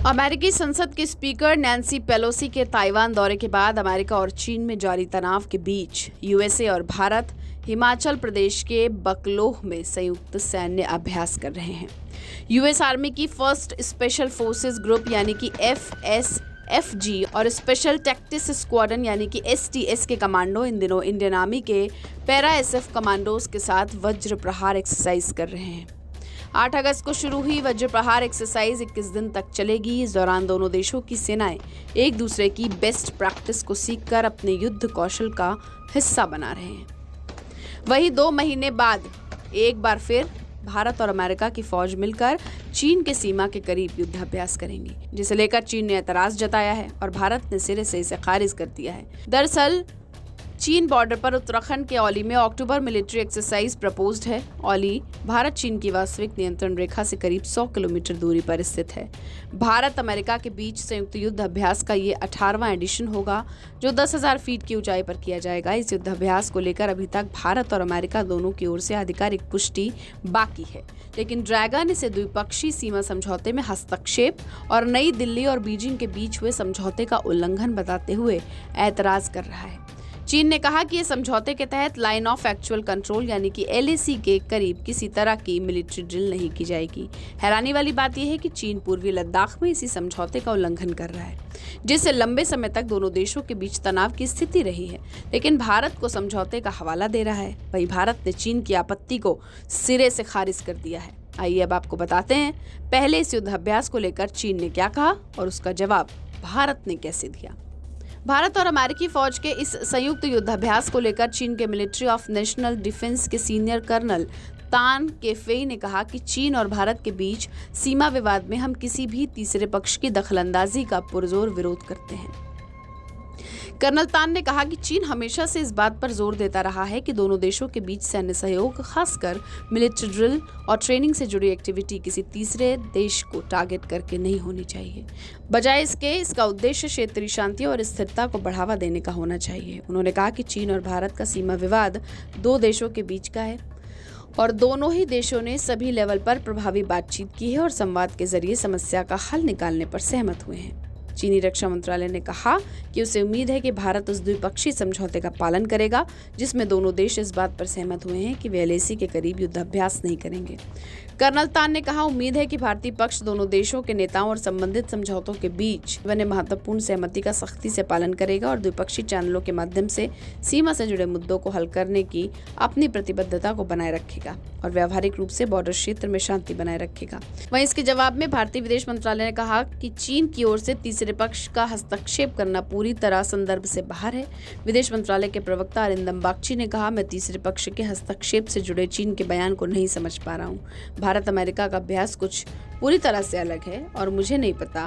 अमेरिकी संसद के स्पीकर नैन्सी पेलोसी के ताइवान दौरे के बाद अमेरिका और चीन में जारी तनाव के बीच यूएसए और भारत हिमाचल प्रदेश के बकलोह में संयुक्त सैन्य अभ्यास कर रहे हैं। यूएस आर्मी की फर्स्ट स्पेशल फोर्सेस ग्रुप यानी कि FSFG और स्पेशल टैक्टिक्स स्क्वाड्रन यानी कि STS के कमांडो इन दिनों इंडियन आर्मी के पैरा SF कमांडोज के साथ वज्र प्रहार एक्सरसाइज कर रहे हैं। 8 अगस्त को शुरू हुई वज्र प्रहार एक्सरसाइज 21 दिन तक चलेगी। इस दौरान दोनों देशों की सेनाएं एक दूसरे की बेस्ट प्रैक्टिस को सीखकर अपने युद्ध कौशल का हिस्सा बना रहे हैं। वहीं 2 महीने बाद एक बार फिर भारत और अमेरिका की फौज मिलकर चीन के सीमा के करीब युद्धाभ्यास करेंगी, जिसे लेकर चीन ने एतराज जताया है और भारत ने सिरे से इसे खारिज कर दिया है। दरअसल चीन बॉर्डर पर उत्तराखंड के औली में अक्टूबर मिलिट्री एक्सरसाइज प्रपोज्ड है। औली भारत चीन की वास्तविक नियंत्रण रेखा से करीब 100 किलोमीटर दूरी पर स्थित है। भारत अमेरिका के बीच संयुक्त युद्ध अभ्यास का ये 18वां एडिशन होगा, जो 10,000 फीट की ऊंचाई पर किया जाएगा। इस युद्धाभ्यास को लेकर अभी तक भारत और अमेरिका दोनों की ओर से आधिकारिक पुष्टि बाकी है, लेकिन ड्रैगन इसे द्विपक्षीय सीमा समझौते में हस्तक्षेप और नई दिल्ली और बीजिंग के बीच हुए समझौते का उल्लंघन बताते हुए ऐतराज कर रहा है। चीन ने कहा कि इस समझौते के तहत लाइन ऑफ एक्चुअल कंट्रोल यानी कि LAC के करीब किसी तरह की मिलिट्री ड्रिल नहीं की जाएगी। हैरानी वाली बात यह है कि चीन पूर्वी लद्दाख में इसी समझौते का उल्लंघन कर रहा है, जिससे लंबे समय तक दोनों देशों के बीच तनाव की स्थिति रही है, लेकिन भारत को समझौते का हवाला दे रहा है। वहीं भारत ने चीन की आपत्ति को सिरे से खारिज कर दिया है। आइए अब आपको बताते हैं पहले इस युद्धाभ्यास को लेकर चीन ने क्या कहा और उसका जवाब भारत ने कैसे दिया। भारत और अमेरिकी फौज के इस संयुक्त युद्धाभ्यास को लेकर चीन के मिलिट्री ऑफ नेशनल डिफेंस के सीनियर कर्नल तान केफेई ने कहा कि चीन और भारत के बीच सीमा विवाद में हम किसी भी तीसरे पक्ष की दखलंदाजी का पुरजोर विरोध करते हैं। कर्नल तान ने कहा कि चीन हमेशा से इस बात पर जोर देता रहा है कि दोनों देशों के बीच सैन्य सहयोग, खासकर मिलिट्री ड्रिल और ट्रेनिंग से जुड़ी एक्टिविटी किसी तीसरे देश को टारगेट करके नहीं होनी चाहिए। बजाय इसका उद्देश्य क्षेत्रीय शांति और स्थिरता को बढ़ावा देने का होना चाहिए। उन्होंने कहा कि चीन और भारत का सीमा विवाद 2 देशों के बीच का है और दोनों ही देशों ने सभी लेवल पर प्रभावी बातचीत की है और संवाद के जरिए समस्या का हल निकालने पर सहमत हुए हैं। चीनी रक्षा मंत्रालय ने कहा कि उसे उम्मीद है कि भारत उस द्विपक्षीय समझौते का पालन करेगा जिसमें दोनों देश इस बात पर सहमत हुए हैं कि वे LAC के करीब युद्धाभ्यास नहीं करेंगे। कर्नल तान ने कहा, उम्मीद है कि भारतीय पक्ष दोनों देशों के नेताओं और संबंधित समझौतों के बीच बने महत्वपूर्ण सहमति का सख्ती से पालन करेगा और द्विपक्षीय चैनलों के माध्यम से सीमा से जुड़े मुद्दों को हल करने की अपनी प्रतिबद्धता को बनाए रखेगा और व्यावहारिक रूप से बॉर्डर क्षेत्र में शांति बनाए रखेगा। वहीं इसके जवाब में भारतीय विदेश मंत्रालय ने कहा कि चीन की ओर से तीसरे पक्ष का हस्तक्षेप करना पूरी तरह संदर्भ से बाहर है। विदेश मंत्रालय के प्रवक्ता अरिंदम बागची ने कहा, मैं तीसरे पक्ष के हस्तक्षेप से जुड़े चीन के बयान को नहीं समझ पा रहा हूँ। भारत अमेरिका का अभ्यास कुछ पूरी तरह से अलग है और मुझे नहीं पता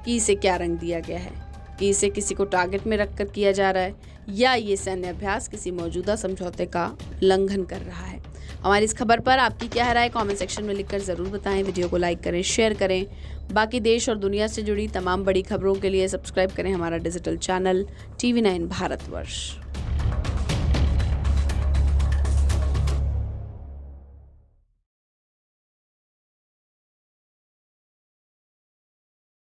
कि इसे क्या रंग दिया गया है, कि इसे किसी को टारगेट में रखकर किया जा रहा है या ये सैन्य अभ्यास किसी मौजूदा समझौते का उल्लंघन कर रहा है। हमारी इस खबर पर आपकी क्या राय कमेंट सेक्शन में लिखकर जरूर बताएं। वीडियो को लाइक करें, शेयर करें। बाकी देश और दुनिया से जुड़ी तमाम बड़ी खबरों के लिए सब्सक्राइब करें हमारा डिजिटल चैनल TV9 भारतवर्ष।